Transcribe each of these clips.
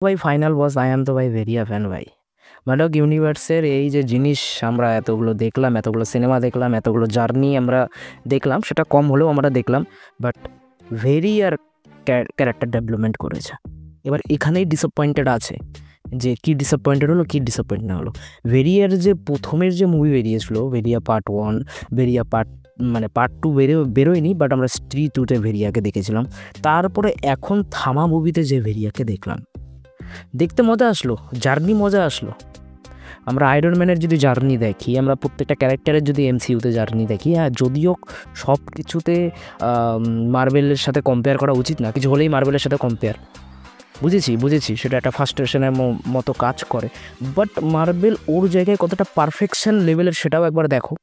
ভাই final boss I am তো ভাই ভেরিয়া ফ্যান ভাই। মানক ইউনিভার্সের এই যে জিনিস আমরা এতগুলো দেখলাম, এতগুলো সিনেমা দেখলাম, এতগুলো জার্নি আমরা দেখলাম, সেটা কম হলেও আমরা দেখলাম। বাট ভেরিয়ার ক্যারেক্টার ডেভেলপমেন্ট করেছে। এবার এখানেই ডিসঅ্যাপয়েন্টেড আছে যে কি ডিসঅ্যাপয়েন্টেড হলো, কি ডিসঅ্যাপয়েন্ট না হলো। ভেরিয়ার যে প্রথমের যে মুভি বেরিয়েছিল, ভেরিয়া পার্ট 1, ভেরিয়া পার্ট 2 বেরোয়নি, বাট আমরা স্ত্রী 2-তে ভেরিয়াকে দেখেছিলাম। তারপরে এখন থামা মুভিতে যে ভেরিয়াকে দেখলাম, দেখতে মজা আসলো, জার্নি মজা আসলো। আমরা আয়রন ম্যানের যদি জার্নি দেখি, আমরা প্রত্যেকটা ক্যারেক্টারের যদি এমসিইউতে জার্নি দেখি, হ্যাঁ যদিও সব কিছুতে মার্বেলের সাথে কম্পেয়ার করা উচিত না, কিছু হলেই মার্বেলের সাথে কম্পেয়ার, বুঝেছি সেটা একটা ফার্স্ট্রেশনের মতো কাজ করে। বাট মার্বেল ওর জায়গায় কতটা পারফেকশন লেভেলের সেটাও একবার দেখো,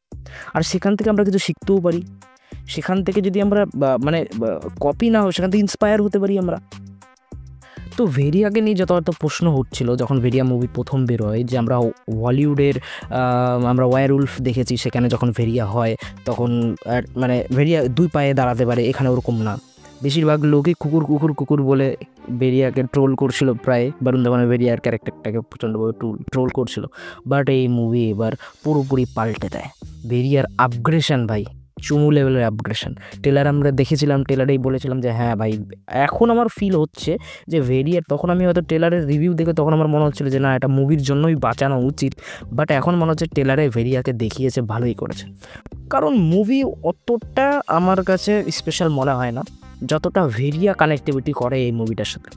আর সেখান থেকে আমরা কিছু শিখতেও পারি। সেখান থেকে যদি আমরা মানে কপি না হয়, সেখান থেকে ইন্সপায়ার হতে পারি আমরা। তো ভেরিয়াকে নিয়ে যত প্রশ্ন হচ্ছিল যখন ভেরিয়া মুভি প্রথম বেরোয়, যে আমরা হলিউডের আমরা ওয়্যারউলফ দেখেছি, সেখানে যখন ভেরিয়া হয় তখন মানে ভেরিয়া 2 পায়ে দাঁড়াতে পারে, এখানে ওরকম না। বেশিরভাগ লোকই কুকুর কুকুর কুকুর বলে ভেরিয়াকে ট্রোল করছিল, প্রায় বরুণ ধাওয়ানের ভেরিয়ার ক্যারেক্টারটাকে প্রচণ্ডভাবে ট্রোল করছিল। বাট এই মুভি এবার পুরোপুরি পাল্টে দেয়। ভেরিয়ার আপগ্রেশন ভাই, চুমু লেভেলের আপগ্রেশন। টেলার আমরা দেখেছিলাম, টেলারেই বলেছিলাম যে হ্যাঁ ভাই, এখন আমার ফিল হচ্ছে যে ভেরিয়ার, তখন আমি হয়তো টেলারের রিভিউ দেখে তখন আমার মনে হচ্ছিলো যে না, এটা মুভির জন্যই বাঁচানো উচিত। বাট এখন মনে হচ্ছে টেলারে ভেরিয়াকে দেখিয়েছে, ভালোই করেছে। কারণ মুভি অতটা আমার কাছে স্পেশাল মনে হয় না যতটা ভেরিয়া কানেক্টিভিটি করে এই মুভিটার সাথে।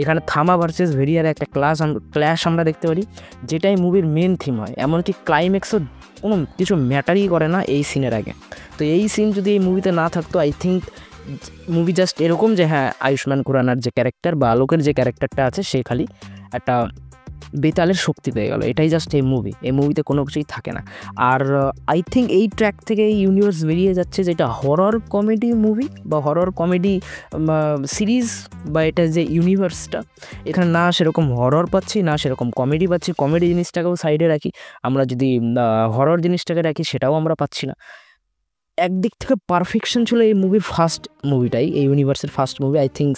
এখানে থামা ভার্সেস ভেরিয়ার একটা ক্ল্যাশ আমরা দেখতে পারি, যেটাই মুভির মেন থিম হয়। এমনকি ক্লাইম্যাক্সও কোনো কিছু ম্যাটারই করে না এই সিনের আগে। তো এই সিন যদি এই মুভিতে না থাকতো, আই থিঙ্ক মুভি জাস্ট এরকম যে হ্যাঁ, আয়ুষ্মান খুরানার যে ক্যারেক্টার বা আলোকের যে ক্যারেক্টারটা আছে, সে খালি একটা বেতালের শক্তি পেয়ে গেল, এটাই জাস্ট এই মুভিতে কোনো কিছুই থাকে না। আর আই থিঙ্ক এই ট্র্যাক থেকে এই ইউনিভার্স বেরিয়ে যাচ্ছে, যেটা হরর কমেডি মুভি বা হরর কমেডি সিরিজ, বা এটা যে ইউনিভার্সটা, এখানে না সেরকম হরর পাচ্ছি, না সেরকম কমেডি পাচ্ছি। কমেডি জিনিসটাকেও সাইডে রাখি, আমরা যদি হরর জিনিসটাকে রাখি, সেটাও আমরা পাচ্ছি না। একদিক থেকে পারফেকশন ছিল এই মুভির ফার্স্ট মুভিটাই, এই ইউনিভার্সের ফার্স্ট মুভি। আই থিঙ্ক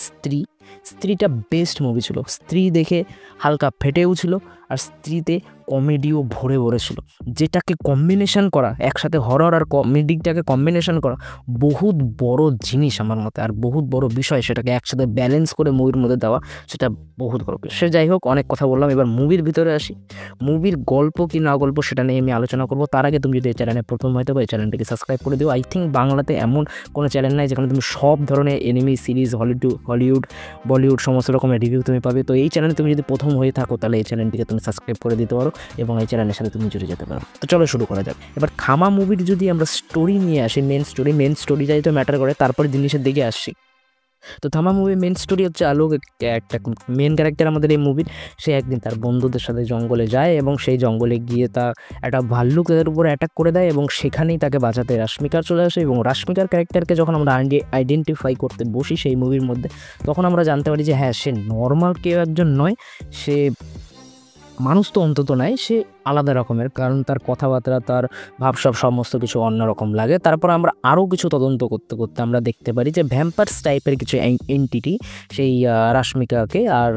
স্ত্রীটা বেস্ট মুভি ছিল। স্ত্রী দেখে হালকা ফেটেও ছিল, আর স্ত্রীতে কমেডিও ভরে ছিল, যেটাকে কম্বিনেশন করা, একসাথে হরর আর কমেডিটাকে কম্বিনেশন করা বহুত বড় জিনিস আমার মতে, আর বহুত বড় বিষয়। সেটাকে একসাথে ব্যালেন্স করে মুভির মধ্যে দেওয়া, সেটা বহুত বড়। সে যাই হোক, অনেক কথা বললাম, এবার মুভির ভিতরে আসি। মুভির গল্প কি না গল্প সেটা নিয়ে আমি আলোচনা করবো। তার আগে তুমি যদি এই চ্যানেলে প্রথম হয়তো বা এই চ্যানেলটাকে সাবস্ক্রাইব করে দিও। আই থিঙ্ক বাংলাতে এমন কোনো চ্যানেল নাই যেখানে তুমি সব ধরনের এনিমি সিরিজ, হলিউড, বলিউড সমস্ত রকমের রিভিউ তুমি পাবে। তো এই চ্যানেলে তুমি যদি প্রথম হয়ে থাকো, তাহলে এই চ্যানেলটিকে তুমি সাবস্ক্রাইব করে দিতে পারো এবং এই চ্যানেলের সাথে তুমি জুড়ে যেতে পারো। তো চলো শুরু করা যাক। এবার থামা মুভির যদি আমরা স্টোরি নিয়ে আসি, মেন স্টোরিটাই তো ম্যাটার করে, তারপরে জিনিসের দিকে আসছি। তো থামা মুভির মেন স্টোরি হচ্ছে আলোক, একটা মেন ক্যারেক্টার আমাদের এই মুভির। সে একদিন তার বন্ধুদের সাথে জঙ্গলে যায় এবং সেই জঙ্গলে গিয়ে তা একটা ভাল্লুক তাদের উপরে অ্যাটাক করে দেয়, এবং সেখানেই তাকে বাঁচাতে রাশ্মিকা চলে আসে। এবং রাশ্মিকার ক্যারেক্টারকে যখন আমরা আইডেন্টিফাই করতে বসি সেই মুভির মধ্যে, তখন আমরা জানতে পারি যে হ্যাঁ, সে নর্মাল কেউ একজন নয়, সে মানুষ তো অন্তত নয়, সে আলাদা রকমের। কারণ তার কথাবার্তা, তার ভাবসব সমস্ত কিছু অন্যরকম লাগে। তারপর আমরা আরও কিছু তদন্ত করতে করতে আমরা দেখতে পারি যে ভ্যাম্পার্স টাইপের কিছু এন্টিটি সেই রাশ্মিকাকে আর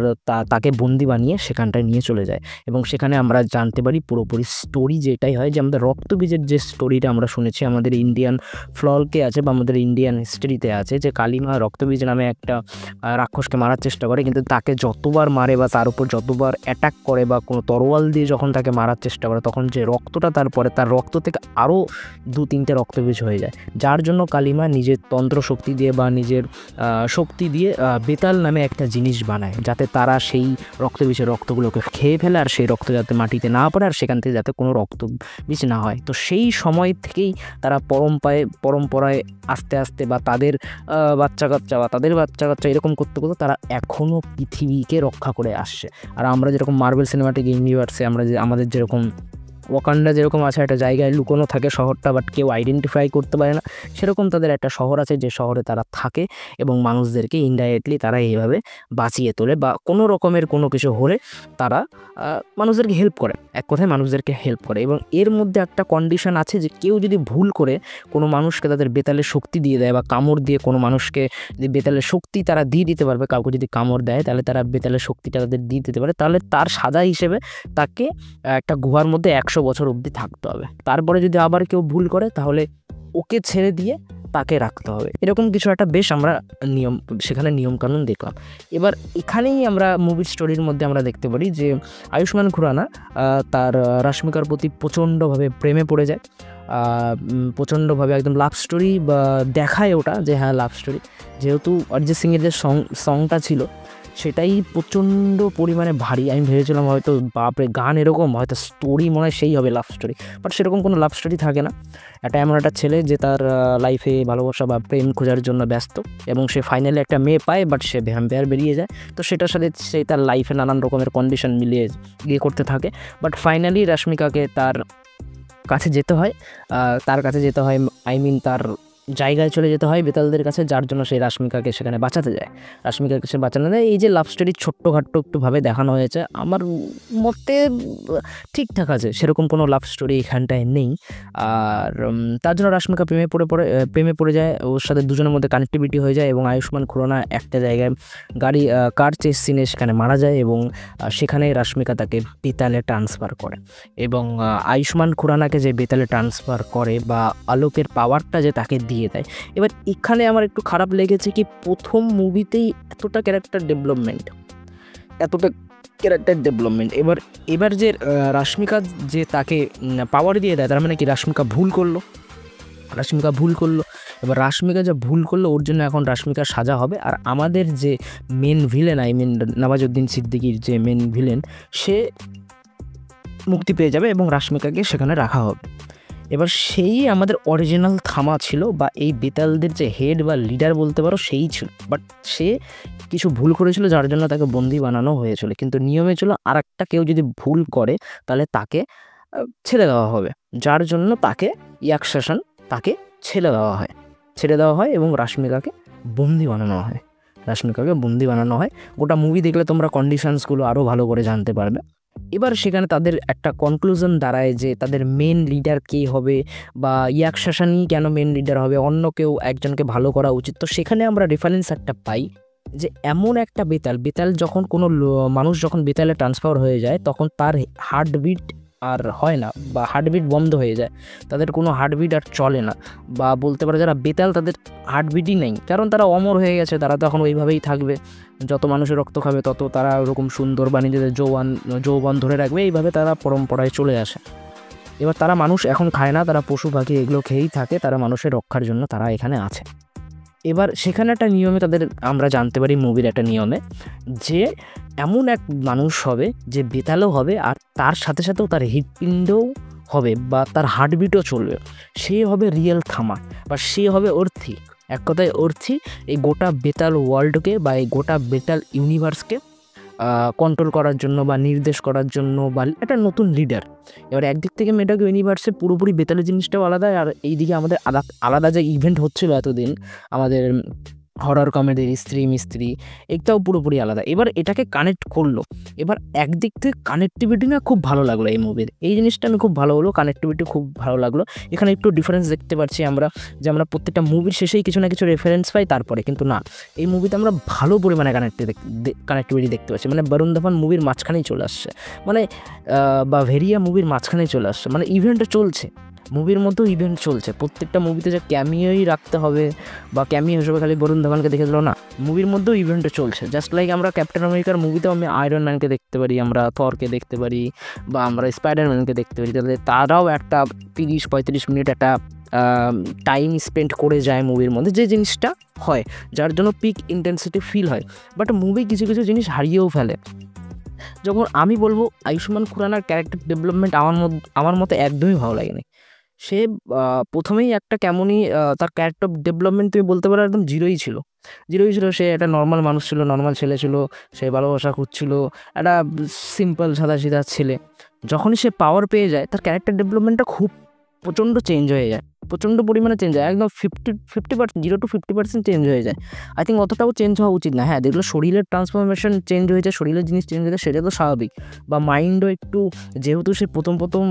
তাকে বন্দি বানিয়ে সেখানটায় নিয়ে চলে যায়। এবং সেখানে আমরা জানতে পারি পুরোপুরি স্টোরি যেটাই হয়, যে আমাদের রক্তবীজের যে স্টোরিটা আমরা শুনেছি আমাদের ইন্ডিয়ান ফ্লকে আছে বা আমাদের ইন্ডিয়ান হিস্ট্রিতে আছে, যে কালিমা রক্তবীজ নামে একটা রাক্ষসকে মারার চেষ্টা করে, কিন্তু তাকে যতবার মারে বা তার উপর যতবার অ্যাটাক করে বা কোনো তরোয়াল দিয়ে যখন তাকে মারার চেষ্টা করে, তখন যে রক্তটা তারপরে তার রক্ত থেকে আরও 2-3টে রক্তবীজ হয়ে যায়, যার জন্য কালিমা নিজের তন্ত্র শক্তি দিয়ে বা নিজের শক্তি দিয়ে বেতাল নামে একটা জিনিস বানায়, যাতে তারা সেই রক্তবীজের রক্তগুলোকে খেয়ে ফেলে, আর সেই রক্ত যাতে মাটিতে না পড়ে, আর সেখান থেকে যাতে কোনো রক্তবীজ না হয়। তো সেই সময় থেকেই তারা পরম্পরায় আস্তে আস্তে বা তাদের বাচ্চা কাচ্চা এরকম করতে করতে তারা এখনও পৃথিবীকে রক্ষা করে আসছে। আর আমরা যেরকম মার্বেল সিনেমাটিক ইউনিভার্সে আমাদের যেরকম ওয়াকান্ডা যেরকম আছে একটা জায়গায় লুকোনো থাকে শহরটা, বাট কেউ আইডেন্টিফাই করতে পারে না, সেরকম তাদের একটা শহর আছে যে শহরে তারা থাকে এবং মানুষদেরকে ইনডাইরেক্টলি তারা এইভাবে বাঁচিয়ে তোলে বা কোনো রকমের কোনো কিছু হলে তারা মানুষদেরকে হেল্প করে, এক কথায় মানুষদেরকে হেল্প করে। এবং এর মধ্যে একটা কন্ডিশন আছে যে কেউ যদি ভুল করে কোনো মানুষকে তাদের বেতালের শক্তি দিয়ে দেয় বা কামড় দিয়ে কোনো মানুষকে যদি বেতালের শক্তি তারা দিয়ে দিতে পারবে, কাউকে যদি কামড় দেয় তাহলে তারা বেতালের শক্তিটা তাদের দিয়ে দিতে পারে, তাহলে তার সাজা হিসেবে তাকে একটা গুহার মধ্যে 100 বছর অবধি থাকতে হবে। তারপরে যদি আবার কেউ ভুল করে তাহলে ওকে ছেড়ে দিয়ে তাকে রাখতে হবে। এরকম কিছু একটা বেশ আমরা সেখানে নিয়মকানুন দেখলাম। এবার এখানেই আমরা মুভির স্টোরির মধ্যে আমরা দেখতে পারি যে আয়ুষ্মান খুরানা তার রাশ্মিকার প্রতি প্রচণ্ডভাবে প্রেমে পড়ে যায়, প্রচণ্ডভাবে একদম লাভ স্টোরি বা দেখায় ওটা যে হ্যাঁ লাভ স্টোরি, যেহেতু অরিজিৎ সিংয়ের যে সংটা ছিল সেটাই প্রচণ্ড পরিমাণে ভারী। আমি ভেবেছিলাম হয়তো বাপরে গান এরকম, হয়তো স্টোরি মনে হয় সেই হবে লাভ স্টোরি, বাট সেরকম কোনো লাভ স্টোরি থাকে না। এমন একটা ছেলে যে তার লাইফে ভালোবাসা বা প্রেম খোঁজার জন্য ব্যস্ত এবং সে ফাইনালি একটা মেয়ে পায়, বাট সে ভ্যাম্পায়ার বেরিয়ে যায়, তো সেটার সাথে সে তার লাইফে নানান রকমের কন্ডিশন মিলিয়ে করতে থাকে। বাট ফাইনালি রাশ্মিকাকে তার কাছে যেতে হয়, আই মিন তার জায়গায় চলে যেতে হয় বেতালদের কাছে, যার জন্য সেই রাশ্মিকাকে সেখানে বাঁচাতে যায়। রাশ্মিকাকে সে বাঁচানো যায়। এই যে লাভ স্টোরি ছোট্টখাট্টো একটুভাবে দেখানো হয়েছে, আমার মতে ঠিকঠাক আছে, সেরকম কোনো লাভ স্টোরি এখানটায় নেই। আর তার জন্য রাশ্মিকা প্রেমে পড়ে যায়, ওর সাথে দুজনের মধ্যে কানেক্টিভিটি হয়ে যায় এবং আয়ুষ্মান খুরানা একটা জায়গায় কার চেস সিনে সেখানে মারা যায় এবং সেখানে রাশ্মিকা তাকে বেতালে ট্রান্সফার করে। এবং আয়ুষ্মান খুরানাকে যে বেতালে ট্রান্সফার করে বা আলোকের পাওয়ারটা যে তাকে দিয়ে দেয়। এবার এখানে আমার একটু খারাপ লেগেছে কি প্রথম মুভিতেই এতটা ক্যারেক্টার ডেভেলপমেন্ট, এবার যে রাশ্মিকা যে তাকে পাওয়ার দিয়ে দেয়, তার মানে কি রাশ্মিকা ভুল করলো। এবার রাশ্মিকা যে ভুল করলো ওর জন্য এখন রাশ্মিকার সাজা হবে। আর আমাদের যে main villain, I mean Nawazuddin সিদ্দিকীর যে মেন ভিলেন, সে মুক্তি পেয়ে যাবে এবং রাশ্মিকাকে সেখানে রাখা হবে। এবার সেই আমাদের অরিজিনাল থামা ছিল বা এই বেতালদের যে হেড বা লিডার বলতে পারো সেই ছিল, বাট সে কিছু ভুল করেছিল যার জন্য তাকে বন্দি বানানো হয়েছিল। কিন্তু নিয়মে ছিল আর একটা কেউ যদি ভুল করে তাহলে তাকে ছেড়ে দেওয়া হবে, যার জন্য তাকে ইয়াকশাসন তাকে ছেড়ে দেওয়া হয় এবং রাশ্মিকাকে বন্দি বানানো হয়। গোটা মুভি দেখলে তোমরা কন্ডিশনসগুলো আরও ভালো করে জানতে পারবে। এবার সেখানে তাদের একটা কনক্লুশন দাঁড়ায় যে তাদের মেন লিডার কে হবে বা ইয়াকশাসনই কেন মেন লিডার হবে, অন্য কেউ একজনকে ভালো করা উচিত। তো সেখানে আমরা রেফারেন্স একটা পাই যে এমন একটা বেতাল যখন কোনো মানুষ যখন বেতালে ট্রান্সফার হয়ে যায় তখন তার হার্টবিট আর হয় না বা হার্টবিট বন্ধ হয়ে যায়, তাদের কোনো হার্টবিট আর চলে না, বা বলতে পারো যারা বেতাল তাদের হার্টবিটই নেই, কারণ তারা অমর হয়ে গেছে, তারা তখন ওইভাবেই থাকবে, যত মানুষের রক্ত খাবে তত তারা ওরকম সুন্দর বা নিজেদের যৌবন ধরে রাখবে, এইভাবে তারা পরম্পরায় চলে আসে। এবার তারা মানুষ এখন খায় না, তারা পশু পাখি এগুলো খেয়েই থাকে, তারা মানুষের রক্ষার জন্য তারা এখানে আছে। এবার সেখানে একটা নিয়মে আমরা জানতে পারি মুভির একটা নিয়মে যে এমন এক মানুষ হবে যে বেতালও হবে আর তার সাথে সাথেও তার হৃৎপিণ্ডও হবে বা তার হার্টবিটও চলবে, সে হবে রিয়েল থামা বা সে হবে অর্থী। এক কথায় অর্থী এই গোটা বেতাল ওয়ার্ল্ডকে বা এই গোটা বেতাল ইউনিভার্সকে কন্ট্রোল করার জন্য বা নির্দেশ করার জন্য বা একটা নতুন লিডার। এবার একদিক থেকে মেটাগো ইউনিভার্সে পুরোপুরি বেতালের জিনিসটাও আলাদা, আর এইদিকে আমাদের আলাদা যে ইভেন্ট হচ্ছিল এতদিন আমাদের হরর কমেডির স্ত্রী মিস্ত্রি, এটাও পুরোপুরি আলাদা। এবার এটাকে কানেক্ট করলো, এবার একদিক থেকে কানেক্টিভিটি না খুব ভালো লাগলো এই মুভির, এই জিনিসটা আমি খুব ভালো হলো, কানেক্টিভিটি খুব ভালো লাগলো। এখানে একটু ডিফারেন্স দেখতে পাচ্ছি আমরা যে আমরা প্রত্যেকটা মুভির শেষেই কিছু না কিছু রেফারেন্স পাই, তারপরে কিন্তু না, এই মুভিতে আমরা ভালো পরিমাণে কানেক্টিভিটি দেখতে পাচ্ছি। মানে বরুণ ধাবান মুভির মাঝখানেই চলে আসছে, মানে বা ভেরিয়া মুভির মাঝখানেই চলে আসছে, মানে ইভেন্টটা চলছে, মুভির মতো ইভেন্ট চলছে। প্রত্যেকটা মুভিতে যে ক্যামিওই রাখতে হবে বা ক্যামিও হিসেবে খালি বরুণ ধাবানকে দেখে দিল না, মুভির মধ্যেও ইভেন্টটা চলছে। জাস্ট লাইক আমরা ক্যাপ্টেন আমেরিকার মুভিতেও আমি আয়রন ম্যানকে দেখতে পারি, আমরা থরকে দেখতে পারি বা আমরা স্পাইডারম্যানকে দেখতে পারি, তাহলে তারাও একটা 30-35 মিনিট একটা টাইম স্পেন্ড করে যায় মুভির মধ্যে, যে জিনিসটা হয় যার জন্য পিক ইন্টেন্সিটি ফিল হয়। বাট মুভি কিছু কিছু জিনিস হারিয়েও ফেলে। যখন আমি বলবো আয়ুষ্মান খুরানার ক্যারেক্টার ডেভেলপমেন্ট আমার মতে একদমই ভালো লাগেনি। সে প্রথমেই একটা কেমনই তার ক্যারেক্টার ডেভেলপমেন্ট তুমি বলতে পারো একদম জিরোই ছিল। সে একটা নর্মাল মানুষ ছিল, নর্মাল ছেলে ছিল, সে ভালোবাসা খুঁজছিল, একটা সিম্পল সাদাসিধা ছেলে। যখনই সে পাওয়ার পেয়ে যায় তার ক্যারেক্টার ডেভেলপমেন্টটা খুব প্রচণ্ড চেঞ্জ হয়ে যায়, প্রচণ্ড পরিমাণে চেঞ্জ হয়, একদম 50% 0 to 50% চেঞ্জ হয়ে যায়। আই থিঙ্ক অতটাও চেঞ্জ হওয়া উচিত না। হ্যাঁ, যেগুলো শরীরের ট্রান্সফরমেশন চেঞ্জ হয়েছে, শরীরের জিনিস চেঞ্জ হয়েছে, সেটা তো স্বাভাবিক। বা মাইন্ডও একটু, যেহেতু সে প্রথম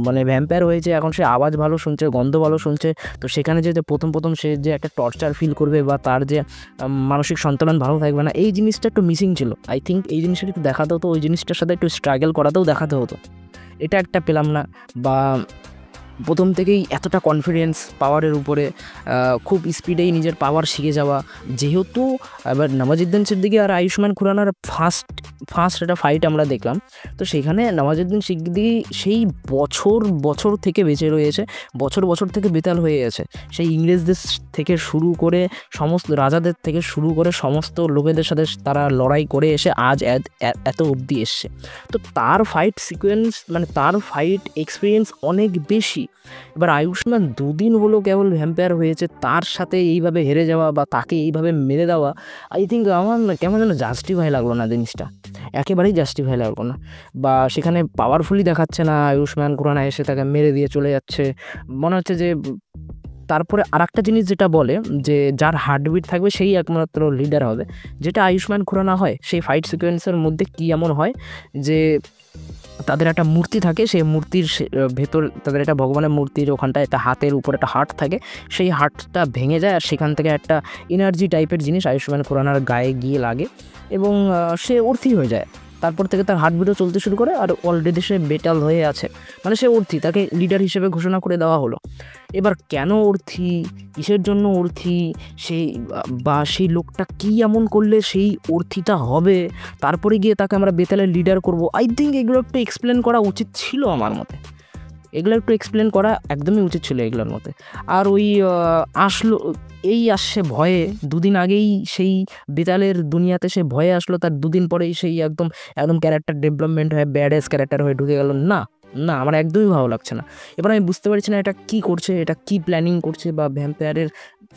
মানে ভ্যাম্পায়ার হয়েছে, এখন সে আওয়াজ ভালো শুনছে, গন্ধ ভালো শুনছে, তো সেখানে যে প্রথম সে যে একটা টর্চার ফিল করবে বা তার যে মানসিক সন্তুলন ভালো থাকবে না, এই জিনিসটা একটু মিসিং ছিল। আই থিঙ্ক এই জিনিসটা একটু দেখাতে হতো, ওই জিনিসটার সাথে একটু স্ট্রাগল করাতেও দেখাতে হতো। এটা একটা পেলাম না। বা প্রথম থেকেই এতটা কনফিডেন্স পাওয়ারের উপরে, খুব স্পিডেই নিজের পাওয়ার শিখে যাওয়া। যেহেতু এবার নওয়াজুদ্দিন সিদ্দিকী আর আয়ুষ্মান খুরানার ফার্স্ট একটা ফাইট আমরা দেখলাম, তো সেখানে নওয়াজুদ্দিন সিদ্দিকী সেই বছর থেকে বেঁচে রয়েছে, বছর থেকে বেতাল হয়ে গেছে। সেই ইংরেজদের থেকে শুরু করে সমস্ত রাজাদের থেকে শুরু করে সমস্ত লোকেদের সাথে তারা লড়াই করে এসে আজ এত অবধি এসছে। তো তার ফাইট সিকোয়েন্স, মানে তার ফাইট এক্সপিরিয়েন্স অনেক বেশি। এবার আয়ুষ্মান 2 দিন হলো কেবল ভ্যাম্পায়ার হয়েছে, তার সাথে এইভাবে হেরে যাওয়া বা তাকে এইভাবে মেরে দেওয়া, আই থিঙ্ক আমার কেমন যেন জাস্টিফাই লাগলো না জিনিসটা, একেবারেই জাস্টিফাই লাগলো না। বা সেখানে পাওয়ারফুলি দেখাচ্ছে না, আয়ুষ্মান খুরানা এসে তাকে মেরে দিয়ে চলে যাচ্ছে, মনে হচ্ছে যে। তারপরে আরেকটা জিনিস যেটা বলে যে যার হার্টবিট থাকবে সেই একমাত্র লিডার হবে, যেটা আয়ুষ্মান খুরানা হয় সেই ফাইট সিকোয়েন্সের মধ্যে। কি এমন হয় যে তাদের একটা মূর্তি থাকে, সেই মূর্তির ভেতর তাদের একটা ভগবানের মূর্তির ওখানটায় একটা হাতের উপর একটা হার্ট থাকে, সেই হার্টটা ভেঙে যায় আর সেখান থেকে একটা এনার্জি টাইপের জিনিস আয়ুষ্মান খুরানার গায়ে গিয়ে লাগে এবং সে অর্থি হয়ে যায়। তারপর থেকে তার হার্টবিটও চলতে শুরু করে, আর অলরেডি সে বেটাল হয়ে আছে, মানে সে অর্থি, তাকে লিডার হিসেবে ঘোষণা করে দেওয়া হলো। এবার কেন অর্থি, কিসের জন্য অর্থি, সেই লোকটা কী এমন করলে সেই অর্থিটা হবে, তারপরে গিয়ে তাকে আমরা বেতালের লিডার করব, আই থিঙ্ক এগুলো একটু এক্সপ্লেন করা উচিত ছিল আমার মতে। এগুলো একটু এক্সপ্লেন করা একদমই উচিত ছিল এগুলোর মতে। আর ওই আসছে ভয়ে, 2 দিন আগেই সেই বেতালের দুনিয়াতে সে ভয়ে আসলো, তার 2 দিন পরেই সেই একদম ক্যারেক্টার ডেভেলপমেন্ট হয়ে ব্যাডএস ক্যারেক্টার হয়ে ঢুকে গেল। না আমার একদমই ভালো লাগছে না। এবার আমি বুঝতে পারছি না এটা কী করছে, এটা কী প্ল্যানিং করছে, বা ভ্যাম্পায়ারের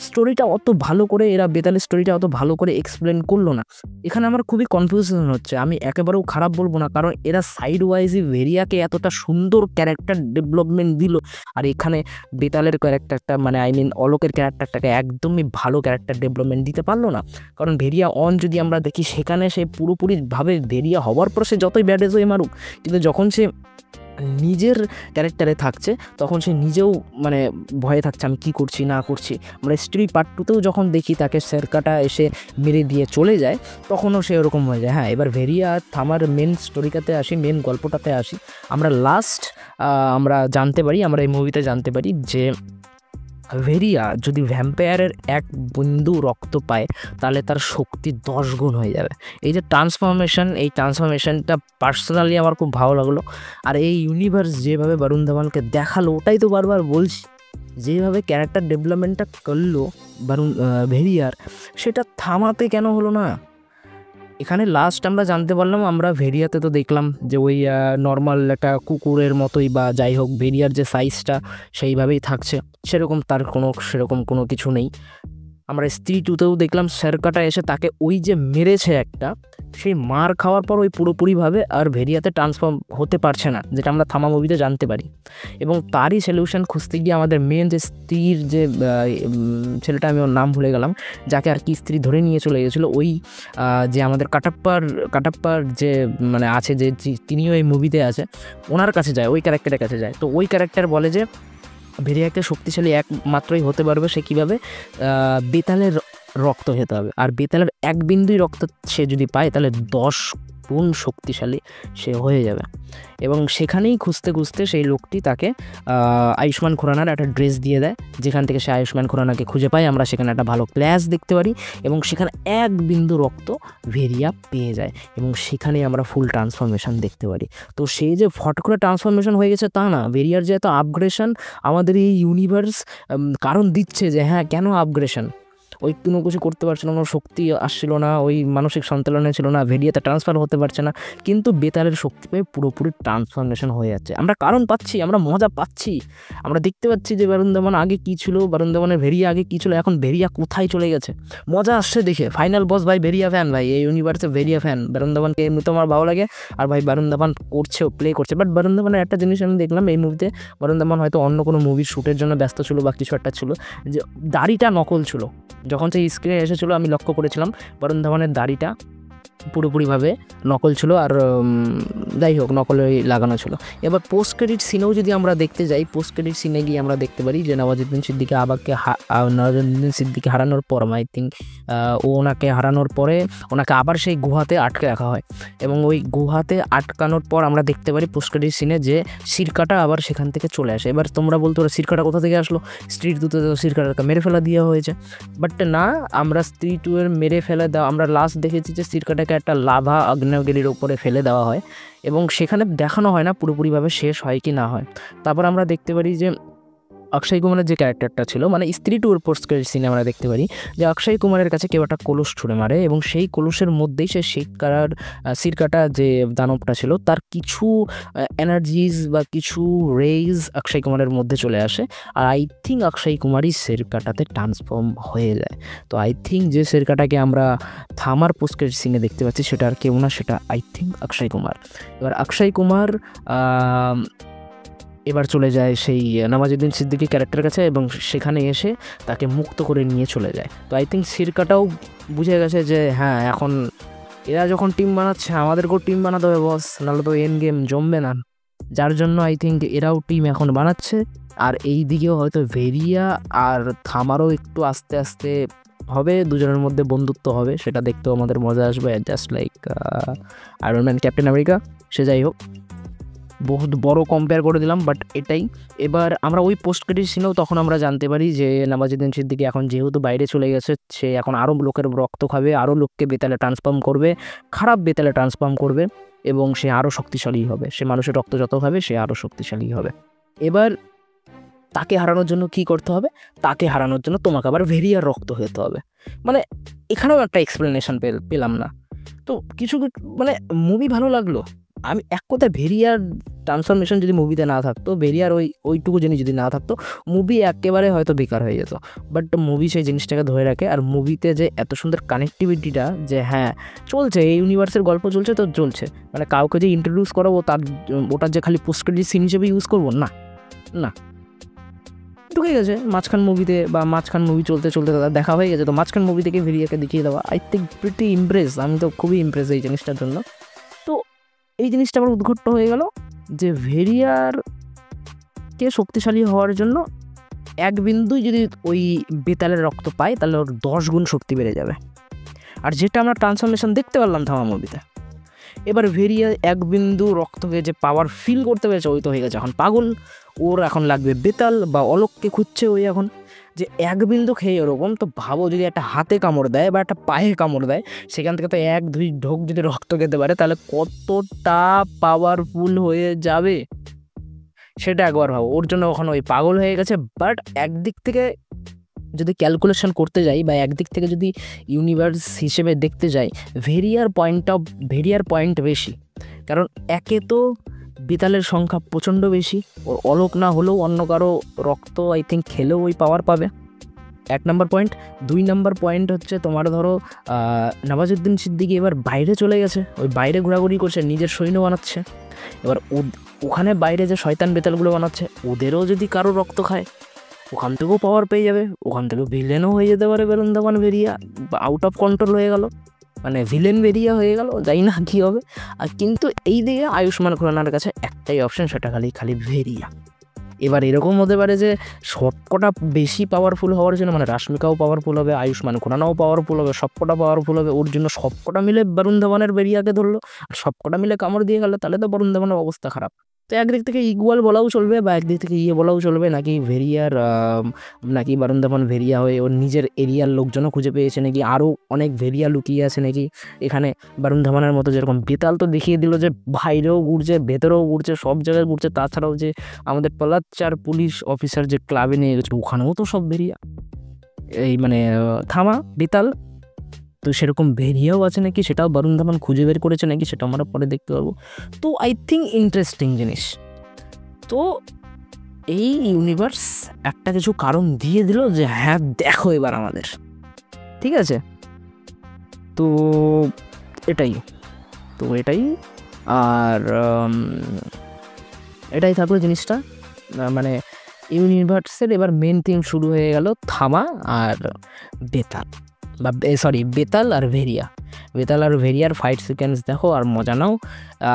স্টোরিটা অত ভালো করে, এরা বেতালের স্টোরিটা অত ভালো করে এক্সপ্লেন করলো না। এখানে আমার খুবই কনফিউশন হচ্ছে। আমি একেবারেও খারাপ বলবো না, কারণ এরা সাইড ওয়াইজই ভেরিয়াকে এতটা সুন্দর ক্যারেক্টার ডেভেলপমেন্ট দিল, আর এখানে বেতালের ক্যারেক্টারটা, মানে অলোকের ক্যারেক্টারটাকে একদমই ভালো ক্যারেক্টার ডেভেলপমেন্ট দিতে পারলো না। কারণ ভেরিয়া যদি আমরা দেখি, সেখানে সে পুরোপুরিভাবে ভেরিয়া হওয়ার পর সে যতই ব্যাডেজ হয়ে মারুক, কিন্তু যখন সে নিজের ক্যারেক্টারে থাকছে তখন সে নিজেও মানে ভয়ে থাকছে আমি কি করছি না করছি। আমরা স্ত্রী পার্ট 2তেও যখন দেখি তাকে সেরকাটা এসে মেরে দিয়ে চলে যায়, তখনও সে ওরকম হয়ে যায়। হ্যাঁ, এবার ভেরিয়া থামার মেন স্টোরিটাতে আসি, মেন গল্পটাতে আসি। আমরা আমরা জানতে পারি, আমরা এই মুভিতে জানতে পারি যে ভেরিয়া যদি ভ্যাম্পায়ারের 1 বিন্দু রক্ত পায় তাহলে তার শক্তি 10 গুণ হয়ে যাবে। এই যে এই ট্রান্সফরমেশনটা পার্সোনালি আমার খুব ভালো লাগলো। আর এই ইউনিভার্স যেভাবে বরুণ ধাওয়ানকে দেখালো, ওটাই তো বারবার বলছি, যেভাবে ক্যারেক্টার ডেভেলপমেন্টটা করলো ভেরিয়ার, সেটা থামাতে কেন হলো না? এখানে লাস্ট আমরা জানতে পারলাম, আমরা ভেরিয়াতে তো দেখলাম যে ওই নর্মাল একটা কুকুরের মতোই, বা যাই হোক ভেরিয়ার যে সাইজটা সেইভাবেই থাকছে, সেরকম কোনো কিছু নেই। আমরা স্ত্রী 2তেও দেখলাম সেরকাটা এসে তাকে ওই যে মেরেছে একটা, সেই মার খাওয়ার পর ওই পুরোপুরিভাবে আর ভেরিয়াতে ট্রান্সফর্ম হতে পারছে না, যেটা আমরা থামা মুভিতে জানতে পারি। এবং তারই সলিউশন খুঁজতে গিয়ে আমাদের মেন যে স্ত্রীর যে ছেলেটা, আমি ওর নাম ভুলে গেলাম, যাকে আর কি স্ত্রী ধরে নিয়ে চলে গেছিলো, ওই যে আমাদের কাটাপ্পার যে মানে আছে, যে তিনিও এই মুভিতে আছে, ওনার কাছে যায়, ওই ক্যারেক্টারের কাছে যায়। তো ওই ক্যারেক্টার বলে যে ভেরিয়াকে শক্তিশালী একমাত্রই হতে পারবে সে কীভাবে, বেতালের রক্ত খেতে হবে, আর বেতালের 1 বিন্দুই রক্ত সে যদি পায় তাহলে 10 গুণ শক্তিশালী সে হয়ে যাবে। এবং সেখানেই খুঁজতে সেই লোকটি তাকে আয়ুষ্মান খুরানার একটা ড্রেস দিয়ে দেয়, যেখান থেকে সে আয়ুষ্মান খুরানাকে খুঁজে পায়। আমরা সেখানে একটা ভালো ক্ল্যাশ দেখতে পারি এবং সেখানে 1 বিন্দু রক্ত ভেরিয়া পেয়ে যায় এবং সেখানেই আমরা ফুল ট্রান্সফরমেশন দেখতে পারি। তো সে যে ফট করে ট্রান্সফরমেশন হয়ে গেছে তা না, ভেরিয়ার যে এত আপগ্রেশন আমাদের এই ইউনিভার্স কারণ দিচ্ছে যে হ্যাঁ কেন আপগ্রেশন। ওই কোনো কিছু করতে পারছিল না, শক্তি আসছিল না, ওই মানসিক সঞ্চালনে ছিল না, ভেরিয়াতে ট্রান্সফার হতে পারছে না, কিন্তু বেতালের শক্তি পেয়ে পুরোপুরি ট্রান্সফরমেশন হয়ে যাচ্ছে। আমরা কারণ পাচ্ছি, আমরা মজা পাচ্ছি, আমরা দেখতে পাচ্ছি যে বরুণ ধাওয়ান আগে কী ছিল, বরুণ ধাওয়ানের ভেরিয়া আগে কী ছিল, এখন ভেরিয়া কোথায় চলে গেছে, মজা আসছে দেখে। ফাইনাল বস ভাই ভেরিয়া ফ্যান ভাই, এই ইউনিভার্সে ভেরিয়া ফ্যান। বরুণ ধাওয়ানকে এমনিতে আমার ভালো লাগে, আর ভাই বরুণ ধাওয়ান করছেও, প্লে করছে। বাট বরুণ ধাওয়ানের একটা জিনিস আমি দেখলাম এই মুভিতে, বরুণ ধাওয়ান হয়তো অন্য কোনো মুভির শ্যুটের জন্য ব্যস্ত ছিল বা কিছু একটা ছিল, যে দাড়িটা নকল ছিল। যখন সেই স্ক্রিনে এসেছিলো আমি লক্ষ্য করেছিলাম বরুণ ধাওয়ানের দাড়িটা পুরোপুরিভাবে নকল ছিল, আর যাই হোক নকলই লাগানো ছিল। এবার পোস্ট ক্রেডিট সিনেও যদি আমরা দেখতে যাই, পোস্ট ক্রেডিট সিনে গিয়ে আমরা দেখতে পারি যে নওয়াজুদ্দিন সিদ্দিকী নওয়াজুদ্দিন সিদ্দিকী হারানোর পর, আই থিঙ্ক ওনাকে হারানোর পরে ওনাকে আবার সেই গুহাতে আটকে রাখা হয়, এবং ওই গুহাতে আটকানোর পর আমরা দেখতে পারি পোস্ট ক্রেডিট সিনে যে সিরকাটা আবার সেখান থেকে চলে আসে। এবার তোমরা বলতে পারো সিরকাটা কোথা থেকে আসলো, স্ট্রিট 2-তে তো সিরকাটাকে মেরে ফেলা দেওয়া হয়েছে। বাট না, আমরা স্ট্রিট 2 এর মেরে ফেলে দেওয়া, আমরা লাস্ট দেখেছি যে সিরকাটাকে একটা লাভা আগ্নেয়গিরির উপরে ফেলে দেওয়া হয়, এবং সেখানে দেখানো হয় না পুরোপুরিভাবে শেষ হয় কি না হয়। তারপর আমরা দেখতে পারি যে অক্ষয় কুমারের যে ক্যারেক্টারটা ছিল, মানে স্ত্রী 2 পোস্ট ক্রেডিট সিনে আমরা দেখতে পারি যে অক্ষয় কুমারের কাছে কেউ একটা কলস ছুঁড়ে মারে, এবং সেই কলসের মধ্যেই সে সিরকাটা যে দানবটা ছিল তার কিছু এনার্জিজ বা কিছু রেইজ অক্ষয় কুমারের মধ্যে চলে আসে, আর আই থিঙ্ক অক্ষয় কুমারই সিরকাটাতে ট্রান্সফর্ম হয়ে যায়। তো আই থিঙ্ক যে সিরকাটাকে আমরা থামার পোস্ট ক্রেডিট সিনে দেখতে পাচ্ছি সেটা আর কেউ না, সেটা আই থিঙ্ক অক্ষয় কুমার। এবার অক্ষয় কুমার এবার চলে যায় সেই নওয়াজুদ্দিন সিদ্দিকী ক্যারেক্টারের কাছে, এবং সেখানে এসে তাকে মুক্ত করে নিয়ে চলে যায়। তো আই থিঙ্ক সিরকাটাও বুঝে গেছে যে হ্যাঁ, এখন এরা যখন টিম বানাচ্ছে আমাদেরকেও টিম বানাতে হবে বস, নাহলে তো এন্ড গেম জমবে না। যার জন্য আই থিঙ্ক এরাও টিম এখন বানাচ্ছে, আর এই দিকেও হয়তো ভেরিয়া আর থামারও একটু আস্তে আস্তে হবে, দুজনের মধ্যে বন্ধুত্ব হবে, সেটা দেখতেও আমাদের মজা আসবে, just like Iron Man Captain America. সে যাই হোক, বহুত বড় কম্পেয়ার করে দিলাম, বাট এটাই। এবার আমরা ওই পোস্ট ক্রেডিট সিনেও তখন আমরা জানতে পারি যে নওয়াজুদ্দিন সিদ্দিকী এখন যেহেতু বাইরে চলে গেছে, সে এখন আরও লোকের রক্ত খাবে, আরও লোককে বেতালে ট্রান্সফর্ম করবে, খারাপ বেতালে ট্রান্সফর্ম করবে, এবং সে আরও শক্তিশালী হবে। সে মানুষের রক্ত যত খাবে সে আরও শক্তিশালী হবে। এবার তাকে হারানোর জন্য কি করতে হবে, তাকে হারানোর জন্য তোমাকে আবার ভেরিয়ার রক্ত হতে হবে। মানে এখানেও একটা এক্সপ্লেনেশন পেলাম না তো কিছু, মানে মুভি ভালো লাগলো। আমি এক কথায় ভেরিয়ার ট্রান্সফরমেশন যদি মুভিতে না থাকতো, ভেরিয়ার ওইটুকু জিনিস যদি না থাকতো, মুভি একেবারে হয়তো বেকার হয়ে যেত। বাট মুভি সেই জিনিসটাকে ধরে রাখে, আর মুভিতে যে এত সুন্দর কানেক্টিভিটিটা, যে হ্যাঁ চলছে এই ইউনিভার্সের গল্প চলছে তো চলছে, মানে কাউকে যে ইন্ট্রোডিউস করাবো ওটার যে খালি পোস্ট ক্রেডিট সিন হিসেবে ইউজ করবো না, না ঢুকে গেছে মাঝখান মুভিতে, বা মাঝখান মুভি চলতে চলতে তাদের দেখা হয়ে গেছে, তো মাঝখান মুভি থেকে ভেরিয়াকে দেখিয়ে দেওয়া, আই থিঙ্ক প্রিটি ইমপ্রেস। আমি তো খুবই ইমপ্রেস এই জিনিসটার জন্য। তো এই জিনিসটা আমার উদ্ঘট্ট হয়ে গেল যে ভেরিয়ারকে শক্তিশালী হওয়ার জন্য এক বিন্দুই যদি ওই বেতালের রক্ত পায় তাহলে ওর 10 গুণ শক্তি বেড়ে যাবে, আর যেটা আমরা ট্রান্সফরমেশন দেখতে পারলাম থামা মুভিতে। এবার ভেরিয়া এক বিন্দু রক্তকে যে পাওয়ার ফিল করতে পেরেছে, ওই তো হয়ে গেছে এখন পাগল, ওর এখন লাগবে বেতাল বা অলোককে খুঁজছে ওই এখন, যে এক বিন্দু খেয়ে ওরকম। তো ভাবো যদি একটা হাতে কামড় দেয় বা একটা পায়ে কামড় দেয়, সেখান থেকে তো 1-2 ঢোক যদি রক্ত খেতে পারে তাহলে কতটা পাওয়ারফুল হয়ে যাবে সেটা একবার ভাবো। ওর জন্য ওখানে ওই পাগল হয়ে গেছে। বাট একদিক থেকে যদি ক্যালকুলেশন করতে যাই, বা একদিক থেকে যদি ইউনিভার্স হিসেবে দেখতে যাই, ভেরিয়ার পয়েন্ট বেশি, কারণ একে তো বেতালের সংখ্যা প্রচণ্ড বেশি, ওর অলোক না হলেও অন্য কারো রক্ত আই থিঙ্ক খেলেও ওই পাওয়ার পাবে, 1 নম্বর পয়েন্ট। 2 নম্বর পয়েন্ট হচ্ছে তোমার ধরো নওয়াজুদ্দিন সিদ্দিকী এবার বাইরে চলে গেছে, ওই বাইরে ঘোরাঘুরি করছে, নিজের সৈন্য বানাচ্ছে। এবার ওখানে বাইরে যে শয়তান বেতালগুলো বানাচ্ছে, ওদেরও যদি কারো রক্ত খায় ওখান থেকেও পাওয়ার পেয়ে যাবে, ওখান থেকে ভিলেনও হয়ে যেতে পারে বরুণ ধাওয়ান ভেরিয়া, বা আউট অফ কন্ট্রোল হয়ে গেল, মানে ভিলেন ভেরিয়া হয়ে গেল, জানি না কী হবে। আর কিন্তু এই দিকে আয়ুষ্মান খুরানার কাছে একটাই অপশন, সেটা খালি ভেরিয়া। এবার এরকম হতে পারে যে সবকটা বেশি পাওয়ারফুল হওয়ার জন্য, মানে রাশ্মিকাও পাওয়ারফুল হবে, আয়ুষ্মান খুরানাও পাওয়ারফুল হবে, সবকটা পাওয়ারফুল হবে, ওর জন্য সবকটা মিলে বরুণ ধাওয়ানের ভেরিয়াকে ধরলো, আর সবকটা মিলে কামড় দিয়ে গেল, তাহলে তো বরুণ ধাওয়ানের অবস্থা খারাপ। তো একদিক থেকে ইকুয়াল বলাও চলবে, বা একদিক থেকে বলাও চলবে, নাকি বরুণ ধাওয়ান ভেরিয়া হয়ে ওর নিজের এরিয়ার লোকজনও খুঁজে পেয়েছে, নাকি আরও অনেক ভেরিয়া লুকিয়ে আছে নাকি এখানে বরুণ ধাওয়ানের মতো। যেরকম বেতাল তো দেখিয়ে দিল যে বাইরেও ঘুরছে, ভেতরেও ঘুরছে, সব জায়গায় ঘুরছে, তাছাড়াও যে আমাদের পলাচ্চার পুলিশ অফিসার যে ক্লাবে নিয়ে গেছে ওখানেও তো সব ভেরিয়া। এই মানে থামা বেতাল, তো সেরকম ভেরিয়াও আছে নাকি সেটাও বরুণ ধাওয়ান খুঁজে বের করেছে নাকি সেটা আমরা পরে দেখতে পারবো। তো আই থিঙ্ক ইন্টারেস্টিং জিনিস। তো এই ইউনিভার্স একটা কিছু কারণ দিয়ে দিল যে হ্যাঁ দেখো এবার আমাদের, ঠিক আছে। তো এটাই আর এটাই থাকলো জিনিসটা। মানে ইউনিভার্সের এবার মেন থিম শুরু হয়ে গেল থামা আর বেতাল, বা বেতাল আর ভেরিয়ার ফাইট সিকোয়েন্স দেখো আর মজা নাও।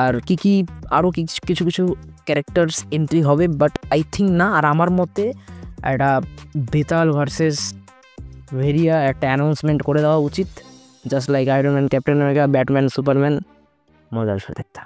আর কি আরও কিছু কিছু ক্যারেক্টার্স এন্ট্রি হবে, বাট আই থিঙ্ক না। আর আমার মতে একটা বেতাল ভার্সেস ভেরিয়া একটা অ্যানাউন্সমেন্ট করে দেওয়া উচিত, just like Iron Man, Captain America, Batman, Superman, মজার সাথে দেখতে।